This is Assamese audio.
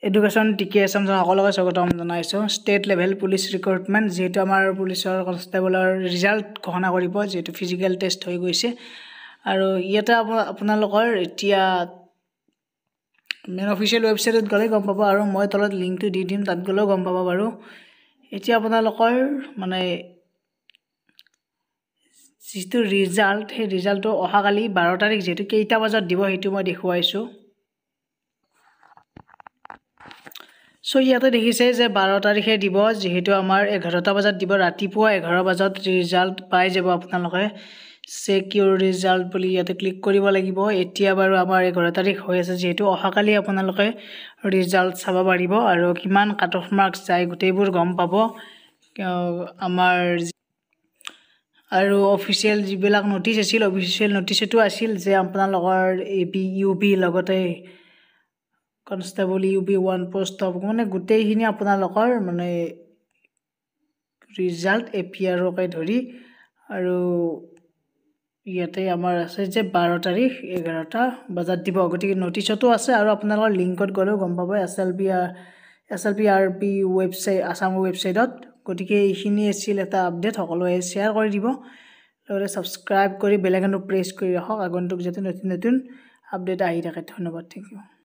এডুকেশ্যন টিকে আছাম সকলোকে স্বাগতম জনাইছোঁ ষ্টেট লেভেল পুলিচ ৰিক্ৰুটমেণ্ট যিহেতু আমাৰ পুলিচৰ কনষ্টেবলৰ ৰিজাল্ট ঘোষণা কৰিব যিহেতু ফিজিকেল টেষ্ট হৈ গৈছে আৰু ইয়াতে আপোনালোকৰ এতিয়া মেইন অফিচিয়েল ৱেবছাইটত গ'লে গম পাব আৰু মই তলত লিংকটো দি দিম তাত গ'লেও গম পাব বাৰু এতিয়া আপোনালোকৰ মানে যিটো ৰিজাল্ট সেই ৰিজাল্টটো অহাকালি 12 তাৰিখ যেহেতু কেইটা বজাত দিব সেইটো মই দেখুৱাইছোঁ সো ইয়াতে দেখিছে যে 12 তাৰিখে দিব যেহেতু আমাৰ 11টা বজাত দিব ৰাতিপুৱা 11 বজাত ৰিজাল্ট পাই যাব আপোনালোকে সিকিউৰ ৰিজাল্ট বুলি ইয়াতে ক্লিক কৰিব লাগিব এতিয়া বাৰু আমাৰ 11 তাৰিখ হৈ আছে যেহেতু অহাকালি আপোনালোকে ৰিজাল্ট চাব পাৰিব আৰু কিমান কাট অফ মাৰ্কস যায় গোটেইবোৰ গম পাব আমাৰ আৰু অফিচিয়েল যিবিলাক নোটিছ আছিল অফিচিয়েল নোটিছটো আছিল যে আপোনালোকৰ এবি ইউবি লগতে কনষ্টেবল ইউবি 1 পোষ্ট অফ মানে গোটেইখিনি আপোনালোকৰ মানে ৰিজাল্ট এপিয়াৰকে ধৰি আৰু ইয়াতে আমাৰ আছে যে 12 তাৰিখ 11টা বজাত দিব গতিকে নোটিছটো আছে আৰু আপোনালোকৰ লিংকত গ'লেও গম পাব SLPRB ৱেবছাইট আসামৰ ৱেবছাইটত গতিকে এইখিনি আছিল এটা আপডেট সকলোৱে শ্বেয়াৰ কৰি দিব লগতে সাবস্ক্ৰাইব কৰি বেল আইকনটো প্ৰেছ কৰি ৰাখক আগন্তুক যাতে নতুন আপডেট আহি থাকে ধন্যবাদ থেংক ইউ